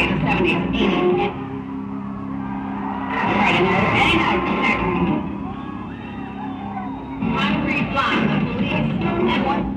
in the 70s, 80s. Right, any night, concrete block, the police, and what?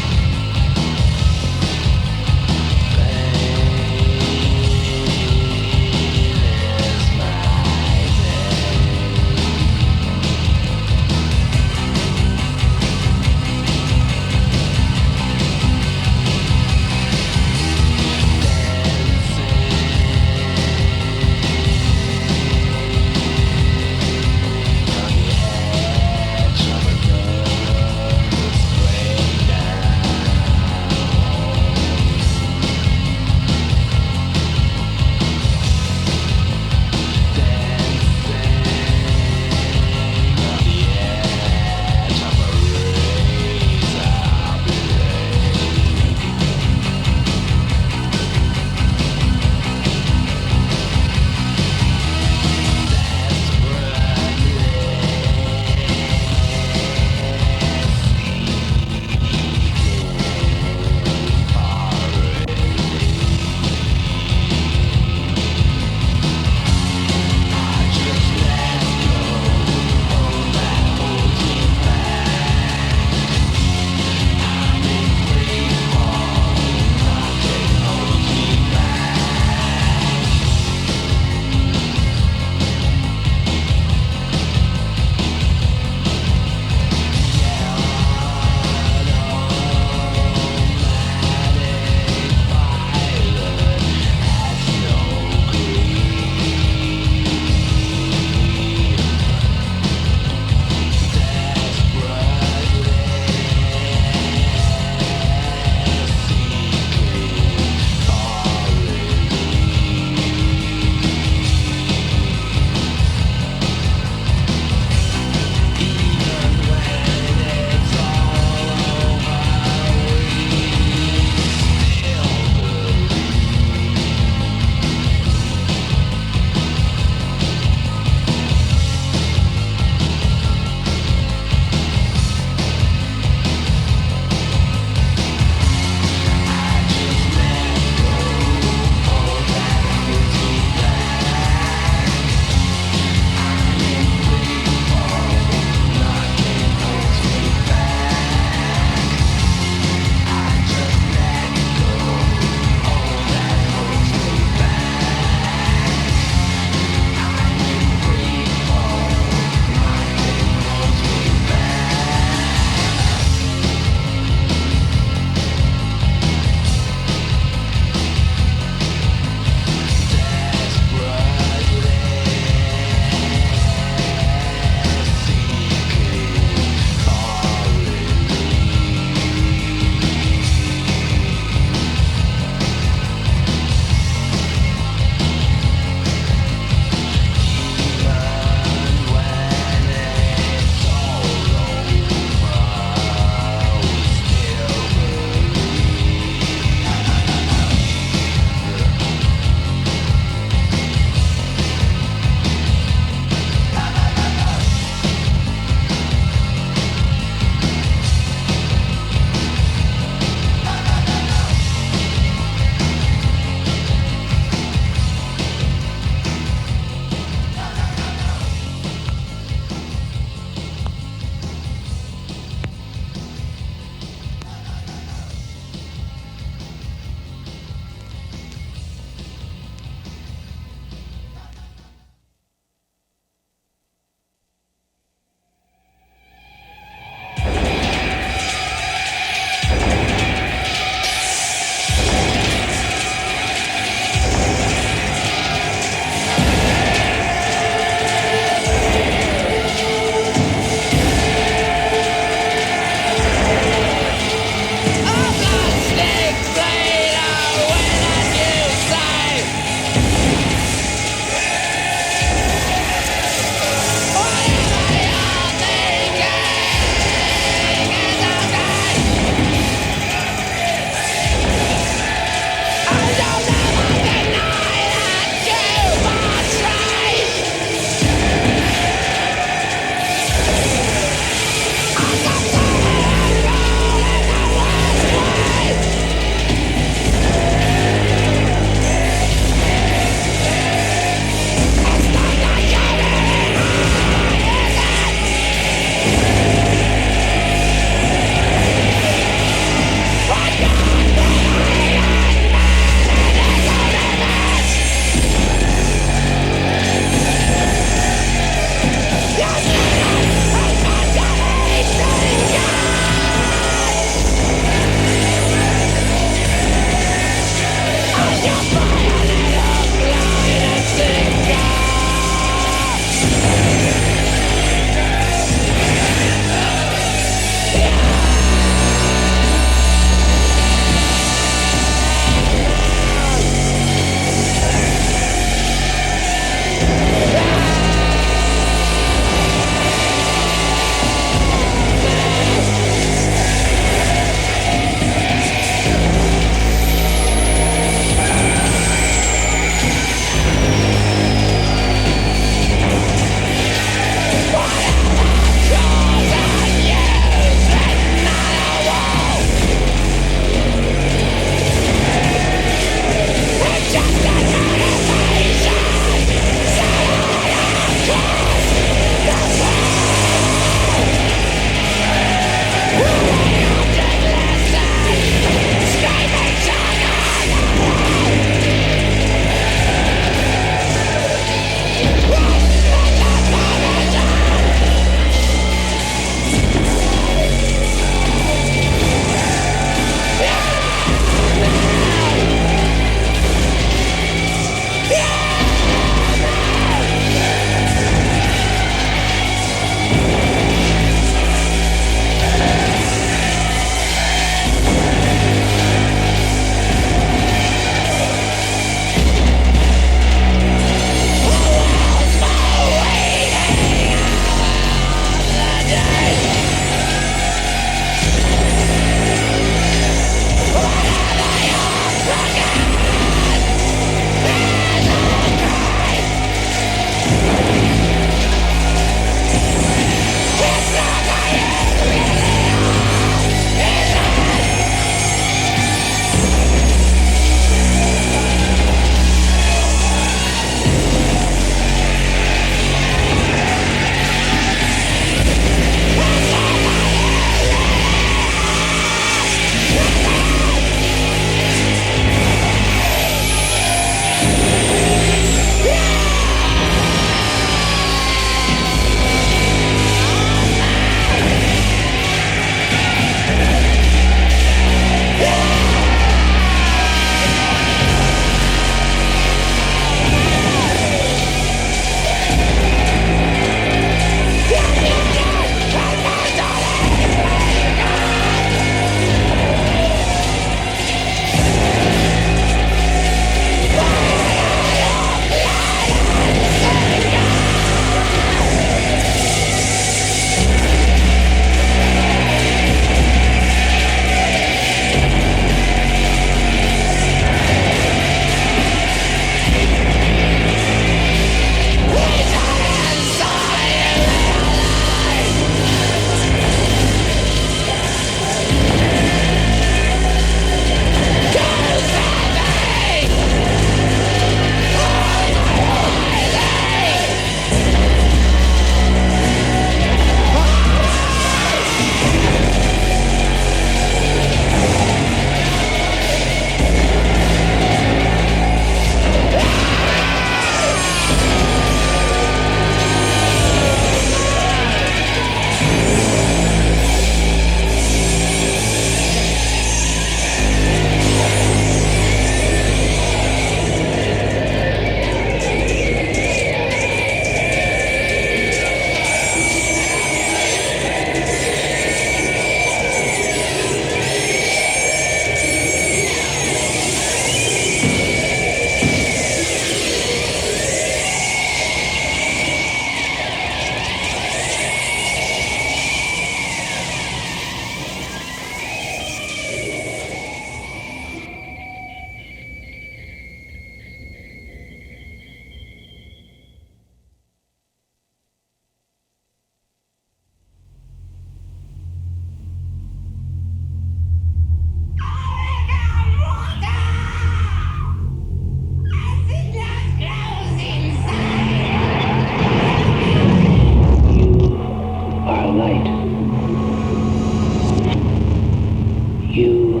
You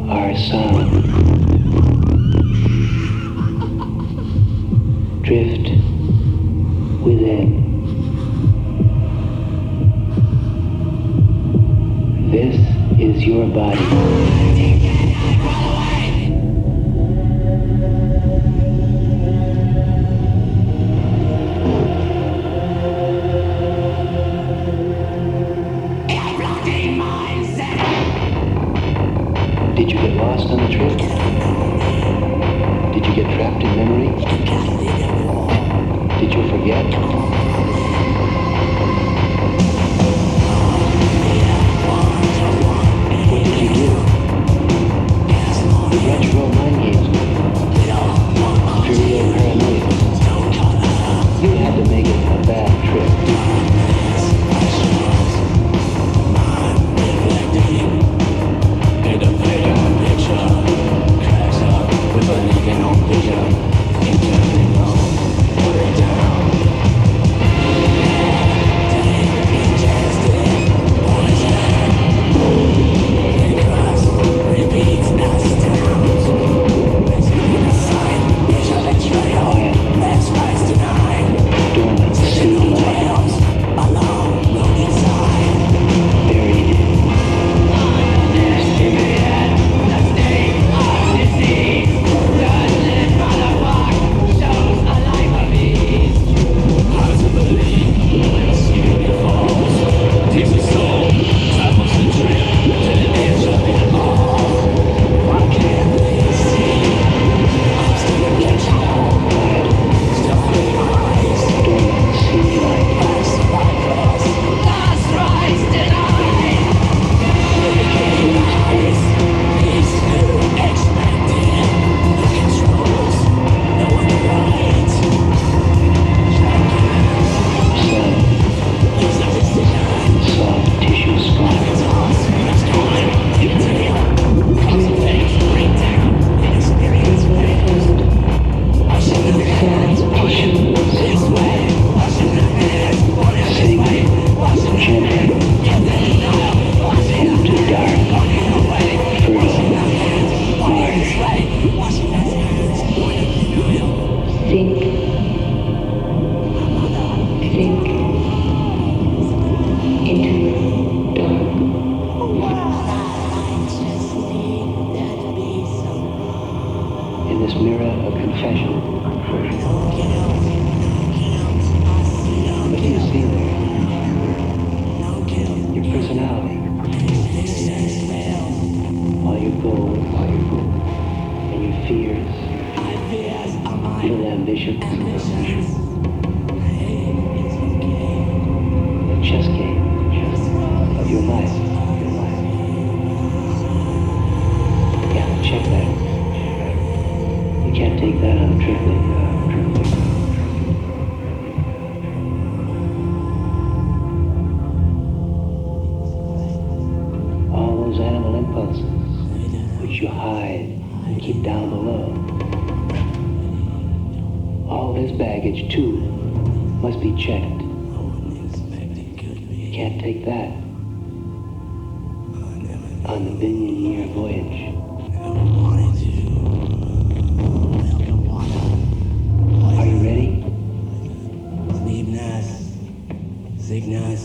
are sound. Drift within. This is your body. Did you get lost on the trip? Did you get trapped in memory? Did you forget? What did you do? You brought your own mind games. Purely paranoia. You had to make it a bad trip.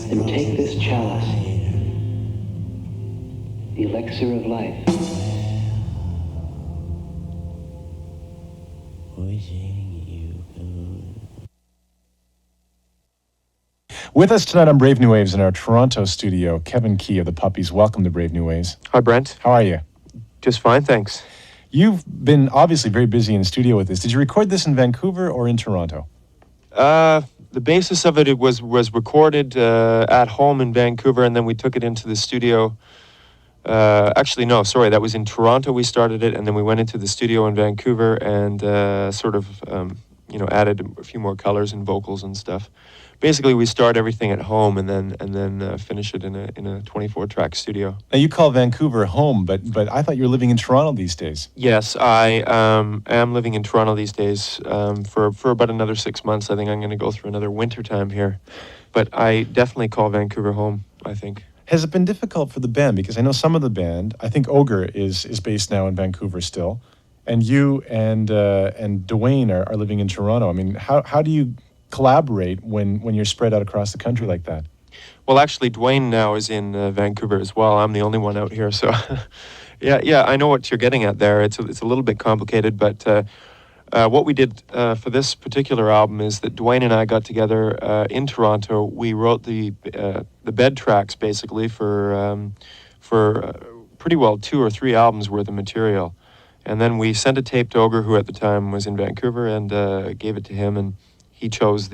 And take this chalice, the elixir of life. With us tonight on Brave New Waves in our Toronto studio, Kevin Key of the Puppies. Welcome to Brave New Waves. Hi, Brent. How are you? Just fine, thanks. You've been obviously very busy in the studio with this. Did you record this in Vancouver or in Toronto? The basis of it was recorded at home in Vancouver, and then we took it into the studio. Actually, no, sorry, that was in Toronto we started it, and then we went into the studio in Vancouver and added a few more colors and vocals and stuff. Basically, we start everything at home and then finish it in a 24-track studio. Now, you call Vancouver home, but I thought you were living in Toronto these days. Yes, I am living in Toronto these days for about another 6 months. I think I'm going to go through another winter time here. But I definitely call Vancouver home, I think. Has it been difficult for the band? Because I know some of the band, I think Ogre is based now in Vancouver still, and you and Dwayne are living in Toronto. I mean, how do you collaborate when you're spread out across the country like that? Well, actually, Dwayne now is in Vancouver as well. I'm the only one out here, so yeah, I know what you're getting at there. It's a little bit complicated, but what we did for this particular album is that Dwayne and I got together in Toronto. We wrote the bed tracks basically for pretty well 2 or 3 albums worth of material, and then we sent a tape to Ogre, who at the time was in Vancouver, and gave it to him, and he chose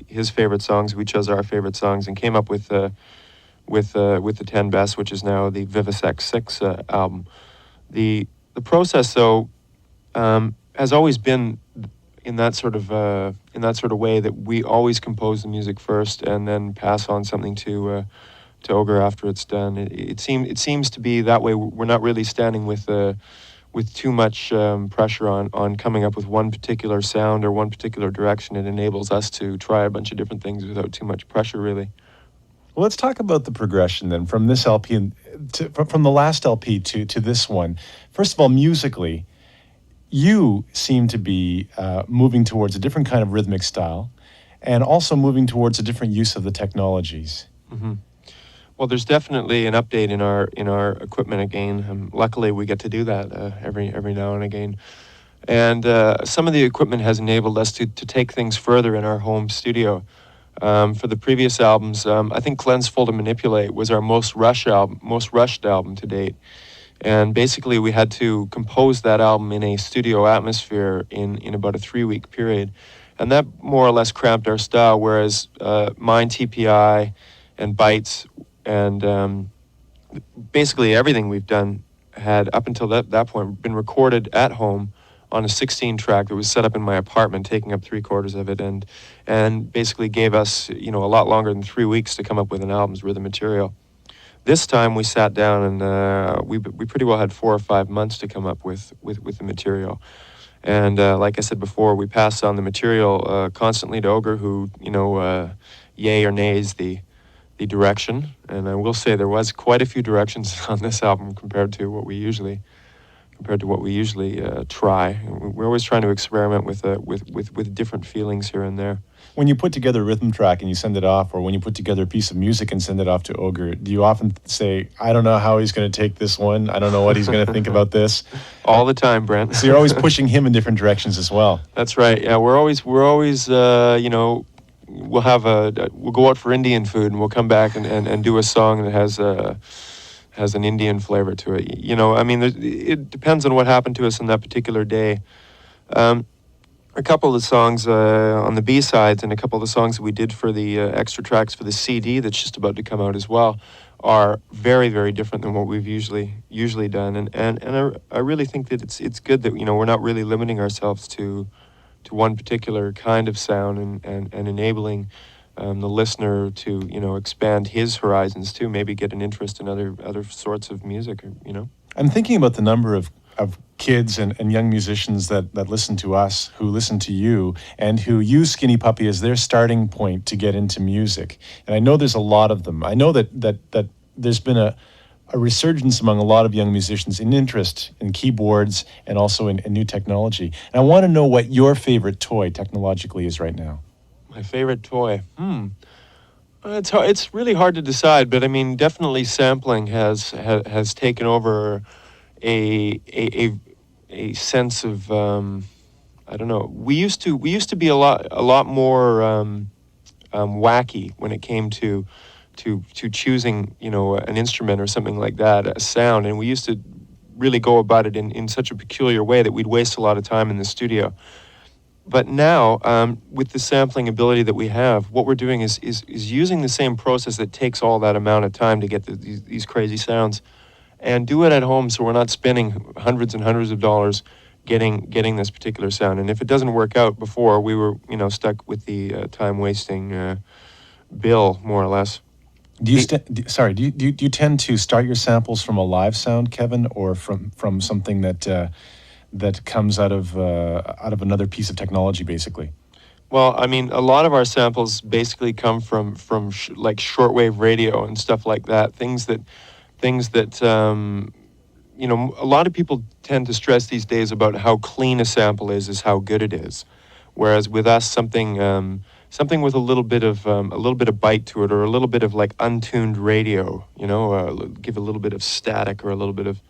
his favorite songs. We chose our favorite songs and came up with the 10 best, which is now the VIVIsectVI album. The process, though, has always been in that sort of way that we always compose the music first and then pass on something to Ogre after it's done. It seems to be that way. We're not really standing with too much pressure on coming up with one particular sound or one particular direction. It enables us to try a bunch of different things without too much pressure, really. Well, let's talk about the progression then from this LP from the last LP to this one. First of all, musically, you seem to be moving towards a different kind of rhythmic style, and also moving towards a different use of the technologies. Mm-hmm. Well, there's definitely an update in our equipment again. Luckily, we get to do that every now and again. And some of the equipment has enabled us to take things further in our home studio. For the previous albums, I think Cleanseful to Manipulate was our most rushed album to date. And basically, we had to compose that album in a studio atmosphere in about a 3-week period. And that more or less cramped our style, whereas Mine TPI and Bytes and basically everything we've done had, up until that point, been recorded at home on a 16-track that was set up in my apartment, taking up 3/4 of it, and basically gave us, a lot longer than 3 weeks to come up with an album's worth of material. This time we sat down and we pretty well had 4 or 5 months to come up with the material. And like I said before, we passed on the material constantly to Ogre, who, yay or nays the direction. And I will say there was quite a few directions on this album compared to what we usually try. We're always trying to experiment with different feelings here and there. When you put together a rhythm track and you send it off, or when you put together a piece of music and send it off to Ogre, do you often say, I don't know how he's going to take this one, I don't know what he's going to think about this? All the time, Brent. So you're always pushing him in different directions as well. That's right. Yeah, we're always we'll go out for Indian food and we'll come back and do a song that has an Indian flavor to it. It depends on what happened to us on that particular day. A couple of the songs on the B-sides and a couple of the songs that we did for the extra tracks for the CD that's just about to come out as well are very, very different than what we've usually done. And I really think that it's good that, we're not really limiting ourselves to one particular kind of sound and enabling the listener to, expand his horizons too, maybe get an interest in other sorts of music, I'm thinking about the number of kids and young musicians that listen to us, who listen to you, and who use Skinny Puppy as their starting point to get into music. And I know there's a lot of them. I know that there's been a resurgence among a lot of young musicians in interest in keyboards and also in new technology. And I want to know what your favorite toy technologically is right now. My favorite toy? It's really hard to decide, but I mean, definitely sampling has taken over a sense of I don't know. We used to be a lot more wacky when it came to choosing an instrument or something like that, a sound, and we used to really go about it in such a peculiar way that we'd waste a lot of time in the studio. But now, with the sampling ability that we have, what we're doing is using the same process that takes all that amount of time to get these crazy sounds, and do it at home, so we're not spending hundreds and hundreds of dollars getting this particular sound. And if it doesn't work out, before we were stuck with the time wasting bill, more or less. Do you tend to start your samples from a live sound, Kevin, or from something that comes out of another piece of technology, basically? Well, I mean, a lot of our samples basically come from like shortwave radio and stuff like that. Things that a lot of people tend to stress these days about how clean a sample is how good it is. Whereas with us, something with a little bit of bite to it, or a little bit of like untuned radio, give a little bit of static or a little bit of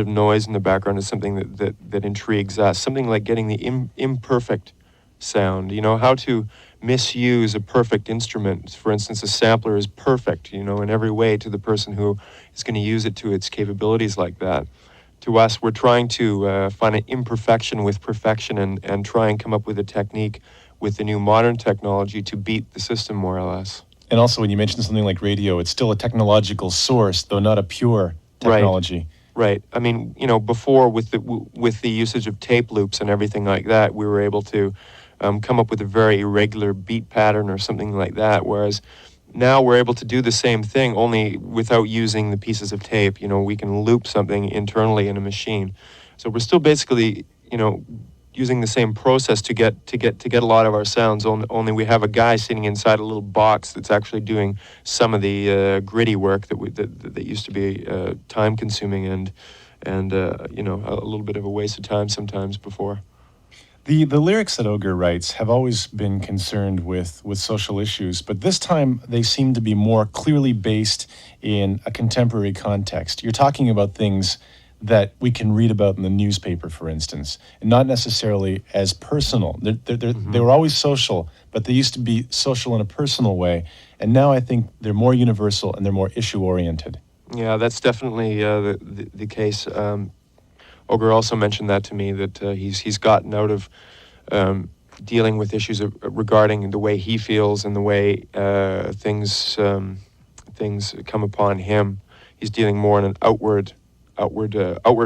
noise in the background is something that intrigues us. Something like getting the imperfect sound, how to misuse a perfect instrument. For instance, a sampler is perfect, in every way to the person who is going to use it to its capabilities like that. To us, we're trying to find an imperfection with perfection, and try and come up with a technique with the new modern technology to beat the system, more or less. And also, when you mention something like radio, it's still a technological source, though not a pure technology. Right. I mean, before with the usage of tape loops and everything like that, we were able to come up with a very irregular beat pattern or something like that. Whereas now we're able to do the same thing, only without using the pieces of tape. We can loop something internally in a machine. So we're still basically, using the same process to get a lot of our sounds. Only we have a guy sitting inside a little box that's actually doing some of the gritty work that used to be time consuming and a little bit of a waste of time sometimes before. The lyrics that Ogre writes have always been concerned with social issues, but this time they seem to be more clearly based in a contemporary context. You're talking about things that we can read about in the newspaper, for instance, and not necessarily as personal. They were always social, but they used to be social in a personal way, and now I think they're more universal and they're more issue-oriented. Yeah, that's definitely the case. Ogre also mentioned that to me, that he's gotten out of dealing with issues regarding the way he feels and the way things come upon him. He's dealing more in an outward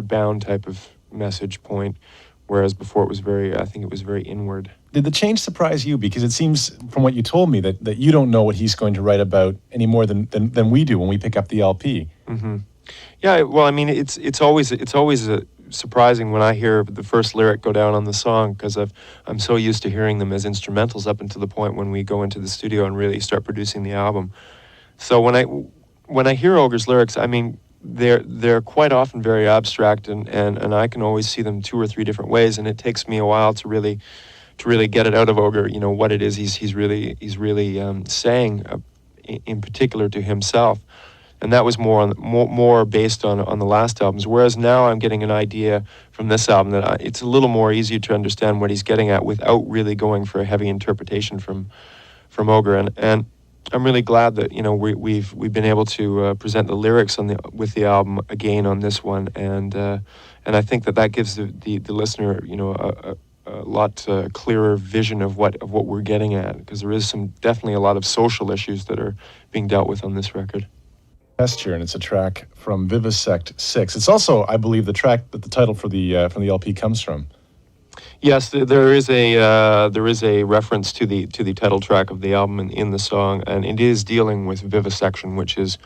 bound type of message point, whereas before I think it was very inward. Did the change surprise you? Because it seems, from what you told me, that you don't know what he's going to write about any more than we do when we pick up the LP. Mm-hmm. Yeah, well, I mean, it's always surprising when I hear the first lyric go down on the song, because I'm so used to hearing them as instrumentals up until the point when we go into the studio and really start producing the album. So when I hear Ogre's lyrics, I mean, they're quite often very abstract, and I can always see them two or three different ways, and it takes me a while to really get it out of Ogre, what it is he's really saying in particular to himself. And that was more based on the last albums, whereas now I'm getting an idea from this album that it's a little more easy to understand what he's getting at without really going for a heavy interpretation from Ogre. And I'm really glad that we've been able to present the lyrics with the album again on this one, and I think that gives the listener a lot clearer vision of what we're getting at, because there is definitely a lot of social issues that are being dealt with on this record. Gesture, and it's a track from VIVIsectVI. It's also, I believe, the track that the title for the LP comes from. Yes, there is a reference to the title track of the album in the song, and it is dealing with vivisection, which is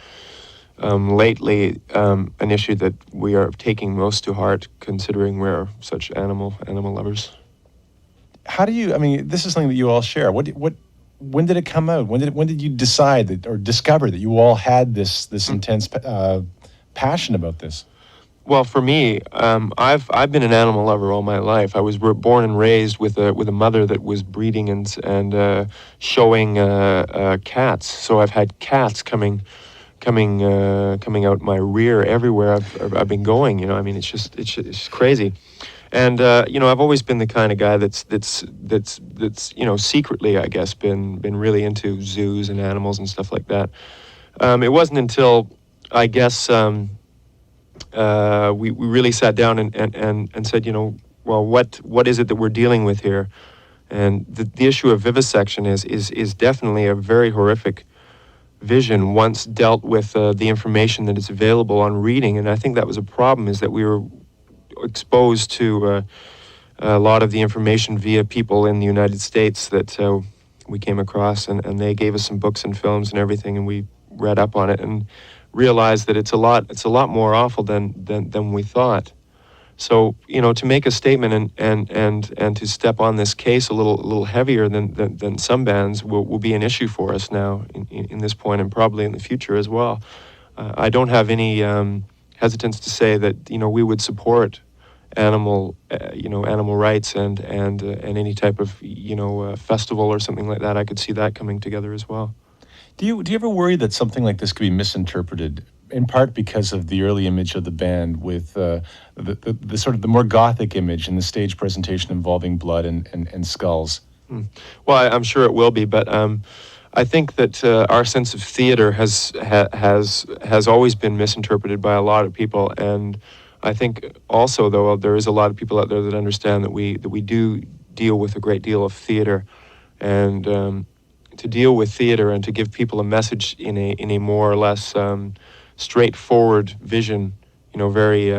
lately an issue that we are taking most to heart, considering we're such animal lovers. How do you? I mean, this is something that you all share. When did it come out? When did you decide or discover that you all had this intense passion about this? Well, for me, I've been an animal lover all my life. I was born and raised with a mother that was breeding and showing cats. So I've had cats coming out my rear everywhere I've been going. I mean, it's crazy. And I've always been the kind of guy that's secretly, I guess, been really into zoos and animals and stuff like that. It wasn't until, I guess, we really sat down and said, well, what is it that we're dealing with here? And the issue of vivisection is definitely a very horrific vision once dealt with the information that is available on reading. And I think that was a problem, is that we were exposed to a lot of the information via people in the United States that we came across, and they gave us some books and films and everything, and we read up on it and realized that it's a lot more awful than we thought. So, to make a statement and to step on this case a little heavier than some bands will be an issue for us now in this point, and probably in the future as well. I don't have any hesitance to say that we would support animal rights and any type of festival or something like that. I could see that coming together as well. Do you ever worry that something like this could be misinterpreted, in part because of the early image of the band with the sort of the more gothic image in the stage presentation involving blood and skulls? Well, I'm sure it will be, but I think that our sense of theater has always been misinterpreted by a lot of people, and I think also, though, there is a lot of people out there that understand that we do deal with a great deal of theater, and to deal with theater and to give people a message in a more or less straightforward vision, very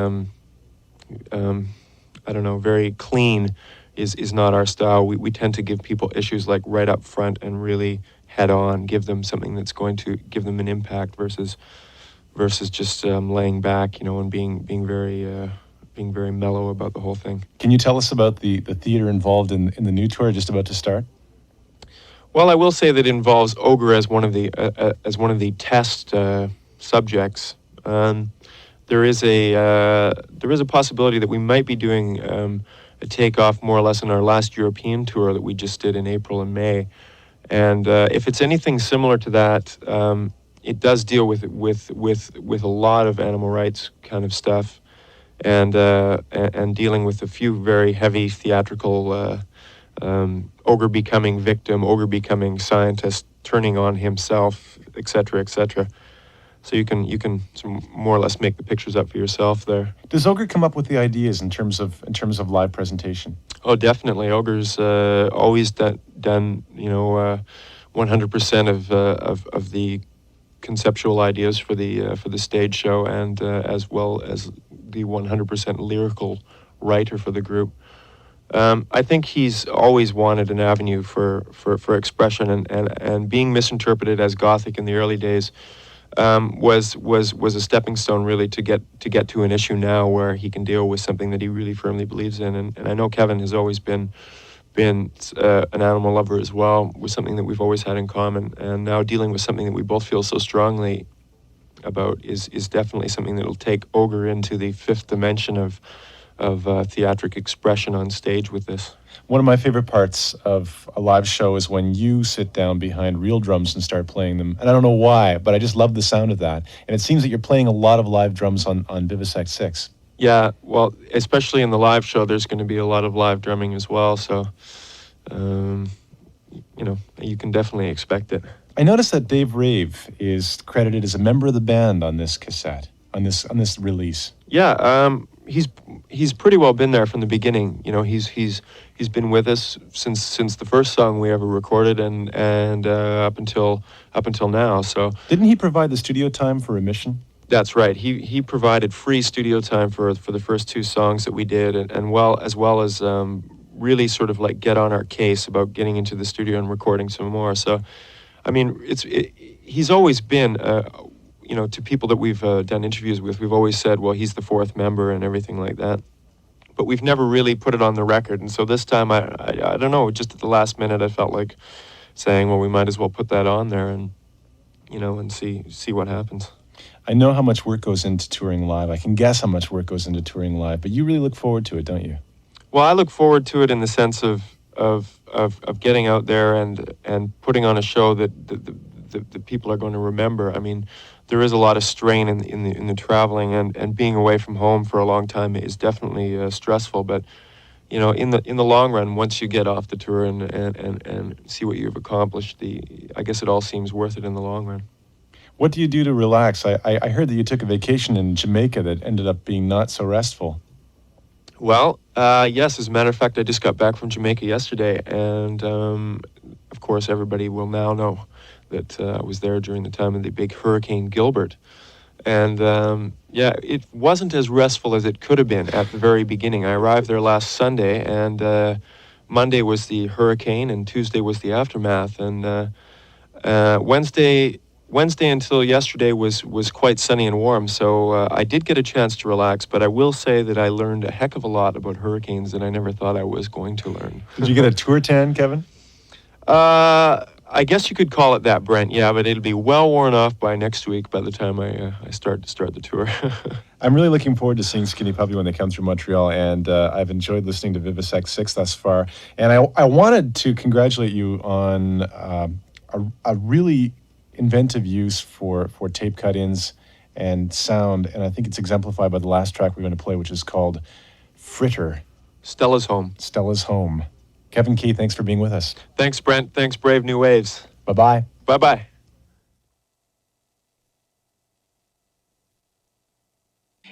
very clean, is not our style. We tend to give people issues like right up front and really head on, give them something that's going to give them an impact versus just laying back, and being very mellow about the whole thing. Can you tell us about the theater involved in the new tour just about to start? Well, I will say that it involves Ogre as one of the test subjects. There is a possibility that we might be doing a takeoff more or less in our last European tour that we just did in April and May, and if it's anything similar to that, it does deal with a lot of animal rights kind of stuff, and dealing with a few very heavy theatrical. Ogre becoming victim, Ogre becoming scientist, turning on himself, etc., etc. So you can more or less make the pictures up for yourself there. Does Ogre come up with the ideas in terms of live presentation? Oh, definitely. Ogre's always done 100% of the conceptual ideas for the stage show, and as well as the 100% lyrical writer for the group. I think he's always wanted an avenue for expression, and being misinterpreted as gothic in the early days was a stepping stone really to get to an issue now where he can deal with something that he really firmly believes in. And I know Kevin has always been an animal lover as well, was something that we've always had in common, and now dealing with something that we both feel so strongly about is definitely something that will take Ogre into the fifth dimension of theatric expression on stage with this. One of my favorite parts of a live show is when you sit down behind real drums and start playing them. And I don't know why, but I just love the sound of that. And it seems that you're playing a lot of live drums on VIVIsectVI. Yeah, well, especially in the live show, there's going to be a lot of live drumming as well. So, you can definitely expect it. I noticed that Dave Rave is credited as a member of the band on this cassette, on this release. Yeah, he's pretty well been there from the beginning. He's been with us since the first song we ever recorded, and up until now. So didn't he provide the studio time for Emission? That's right. He provided free studio time for the first two songs that we did, and as well as really sort of like get on our case about getting into the studio and recording some more. So, I mean, he's always been. To people that we've done interviews with, we've always said, well, he's the fourth member and everything like that. But we've never really put it on the record. And so this time, I don't know, just at the last minute, I felt like saying, well, we might as well put that on there and see what happens. I know how much work goes into touring live. I can guess how much work goes into touring live, but you really look forward to it, don't you? Well, I look forward to it in the sense of getting out there and putting on a show that the people are going to remember. I mean, there is a lot of strain in the traveling, and being away from home for a long time is definitely stressful. But in the long run, once you get off the tour and see what you've accomplished, I guess it all seems worth it in the long run. What do you do to relax? I heard that you took a vacation in Jamaica that ended up being not so restful. Well, yes, as a matter of fact, I just got back from Jamaica yesterday, and of course everybody will now know that I was there during the time of the big Hurricane Gilbert. And it wasn't as restful as it could have been at the very beginning. I arrived there last Sunday, and Monday was the hurricane, and Tuesday was the aftermath. And Wednesday Wednesday until yesterday was quite sunny and warm, so I did get a chance to relax. But I will say that I learned a heck of a lot about hurricanes that I never thought I was going to learn. Did you get a tour tan, Kevin? I guess you could call it that, Brent. Yeah, but it'll be well worn off by next week by the time I start the tour. I'm really looking forward to seeing Skinny Puppy when they come through Montreal, and I've enjoyed listening to VIVIsectVI thus far. And I wanted to congratulate you on a really inventive use for tape cut-ins and sound, and I think it's exemplified by the last track we're going to play, which is called Fritter. Stella's Home. Stella's Home. Kevin Key, thanks for being with us. Thanks, Brent. Thanks, Brave New Waves. Bye-bye. Bye-bye.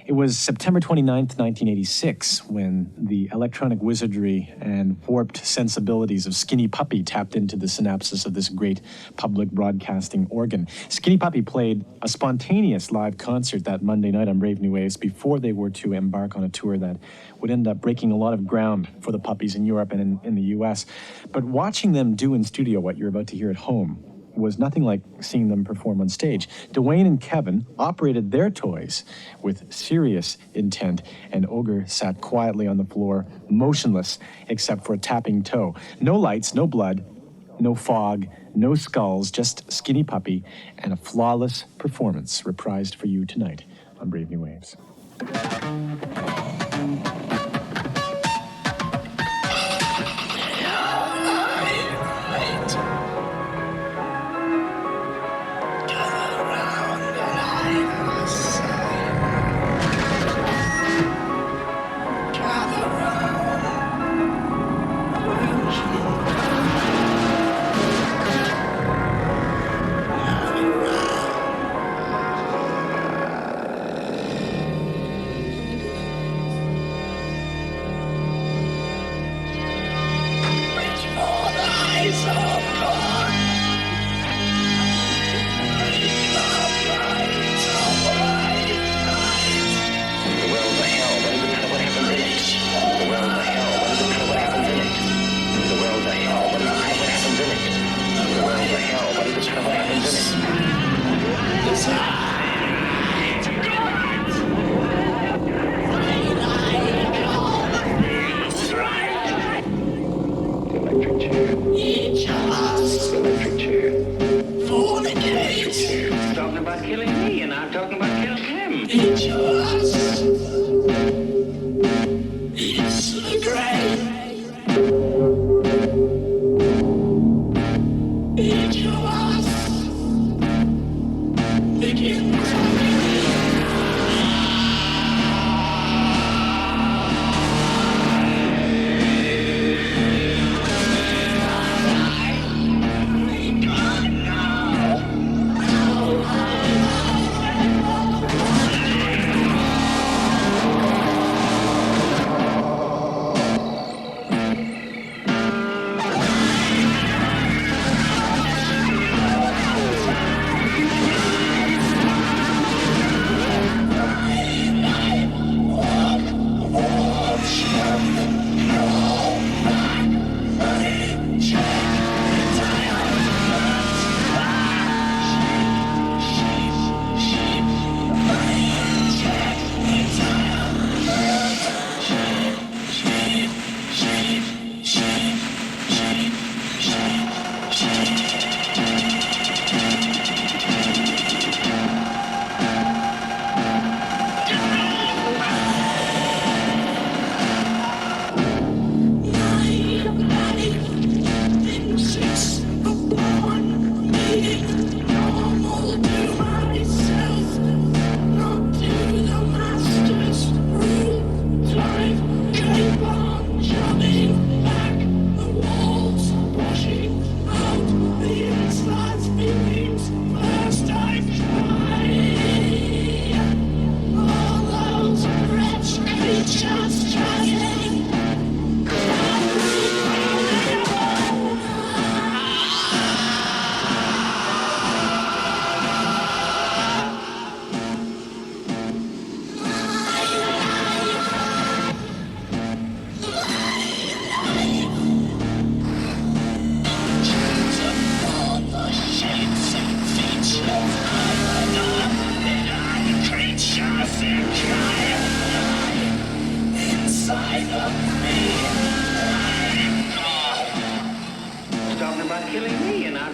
It was September 29th, 1986, when the electronic wizardry and warped sensibilities of Skinny Puppy tapped into the synapses of this great public broadcasting organ. Skinny Puppy played a spontaneous live concert that Monday night on Brave New Waves before they were to embark on a tour that would end up breaking a lot of ground for the Puppies in Europe and in the US. But watching them do in studio what you're about to hear at home was nothing like seeing them perform on stage. Dwayne and Kevin operated their toys with serious intent, and Ogre sat quietly on the floor, motionless except for a tapping toe. No lights, no blood, no fog, no skulls, just Skinny Puppy and a flawless performance reprised for you tonight on Brave New Waves.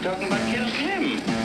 talking about killing him.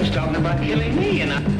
He's talking about killing me, and I...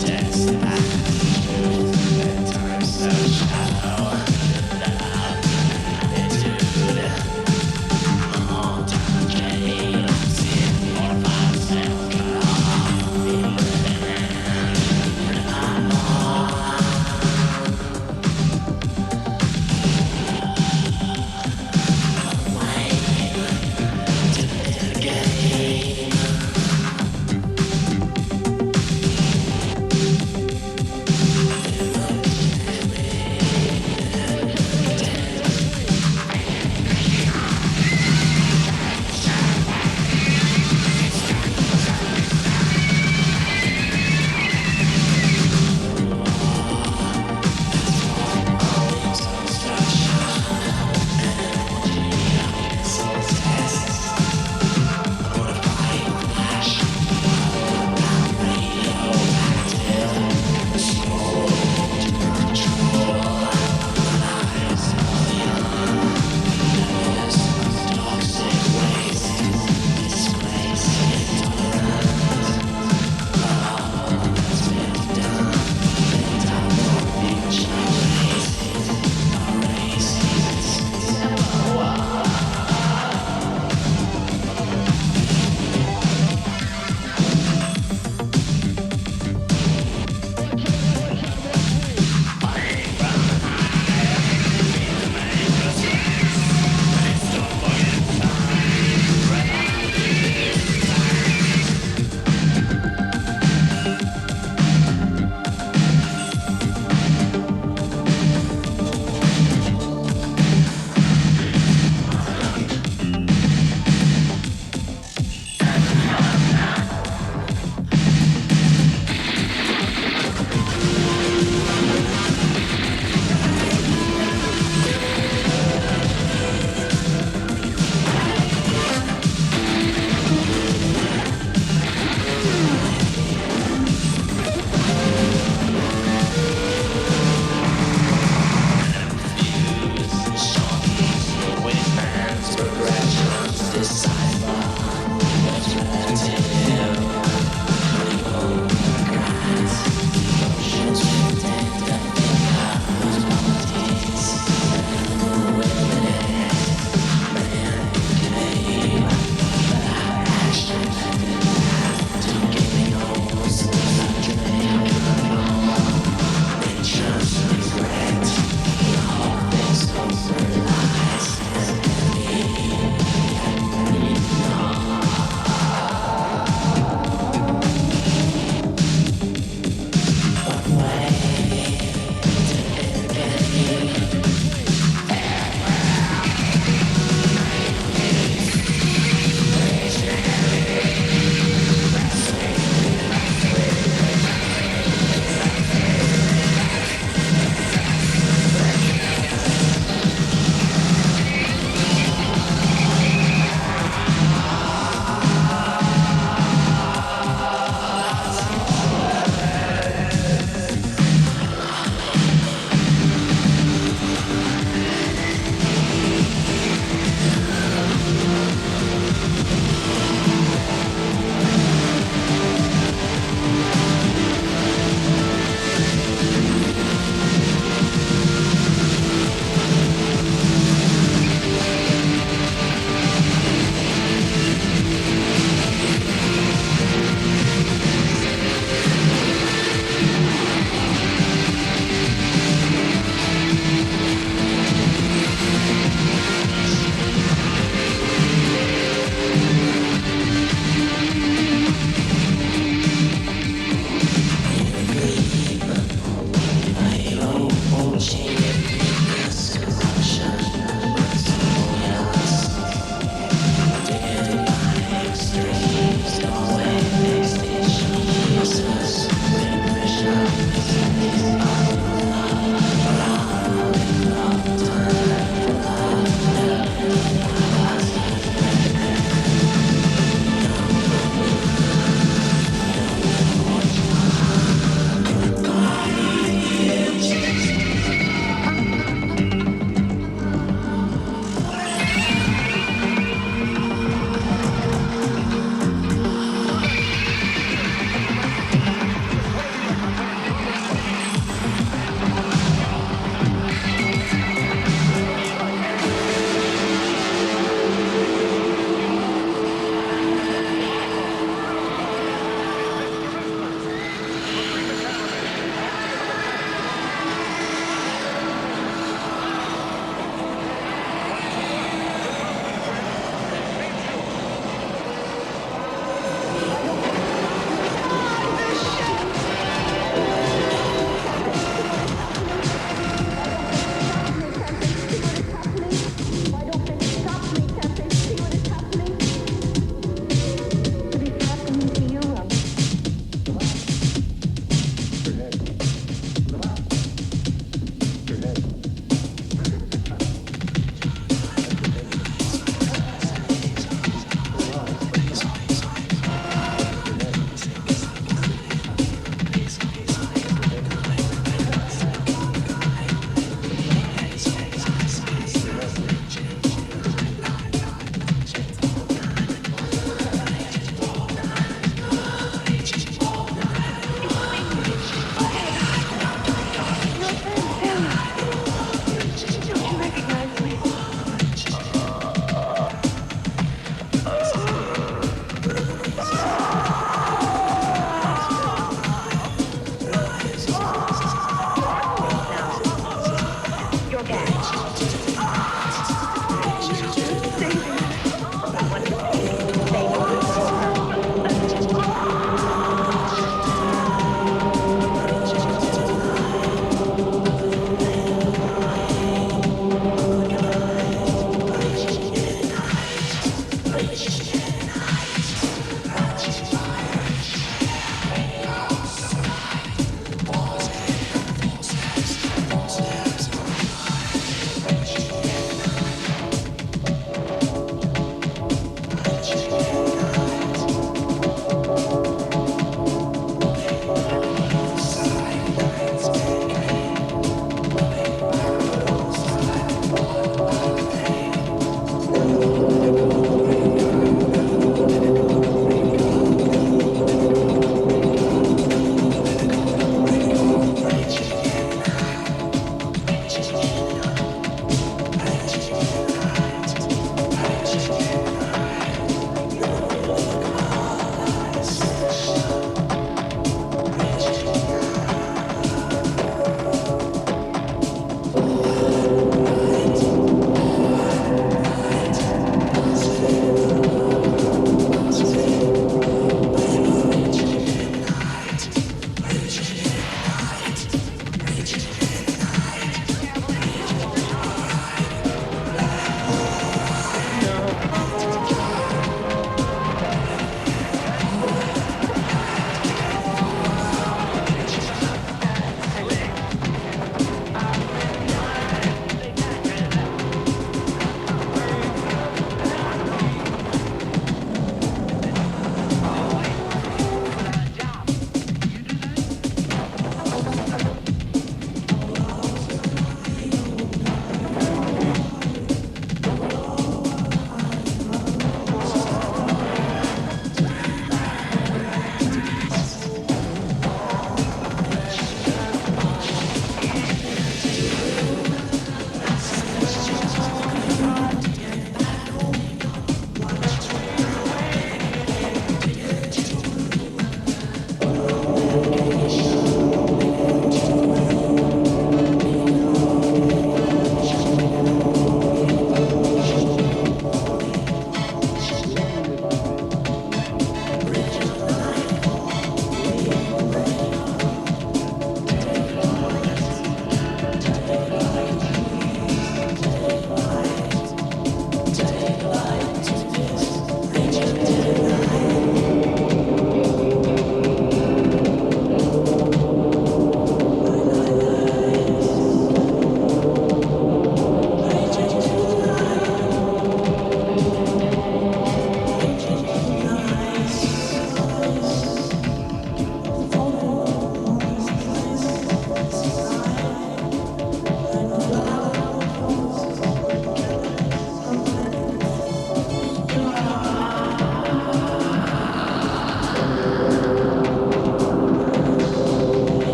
Death.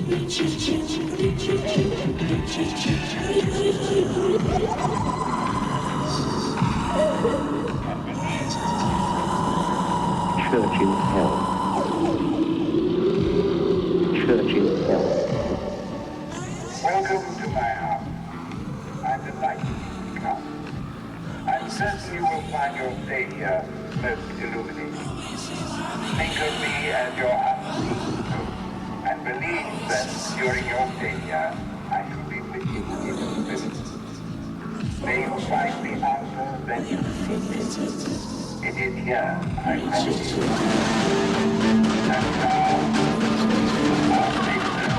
Church in hell. Church in hell. Welcome to my house. I'm delighted you come. I'm certain you will find your stay here most illuminating. Think of me as your unseen hope, and believe that during your stay here, I shall be with you in spirit. May you find the answer that you seek. It is here, I promise you. And now, our Savior.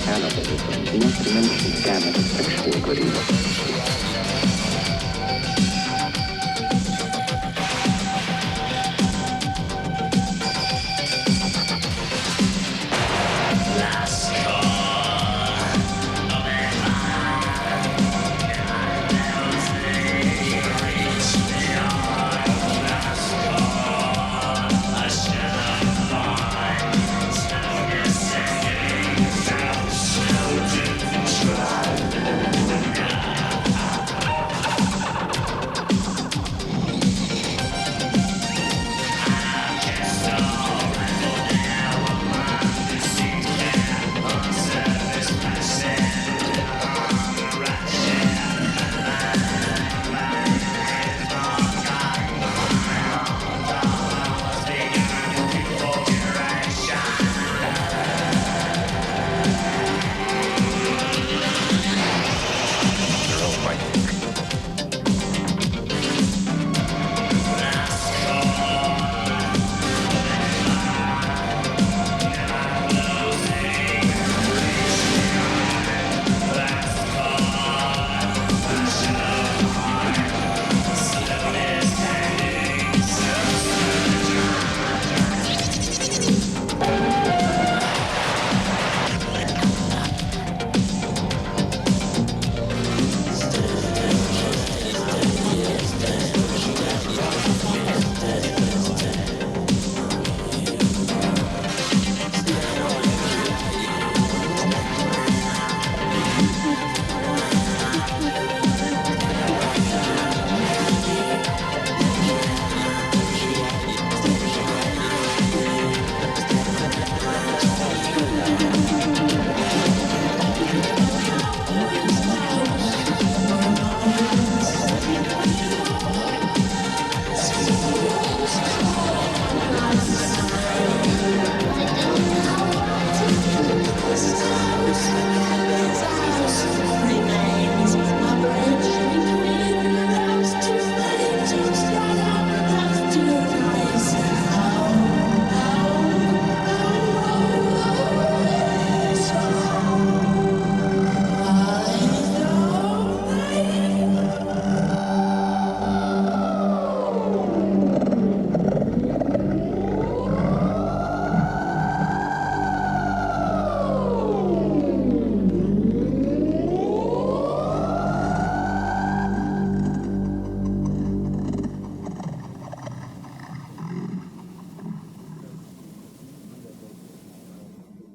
cannibalism, not to mention the gamut of sexual goodies.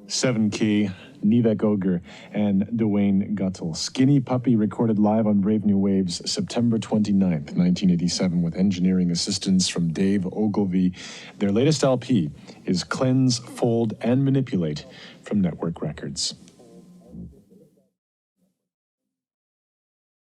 Seven Key, Nivek Ogre, and Dwayne Guttel. Skinny Puppy recorded live on Brave New Waves September 29th, 1987, with engineering assistance from Dave Ogilvy. Their latest LP is Cleanse, Fold, and Manipulate from Network Records.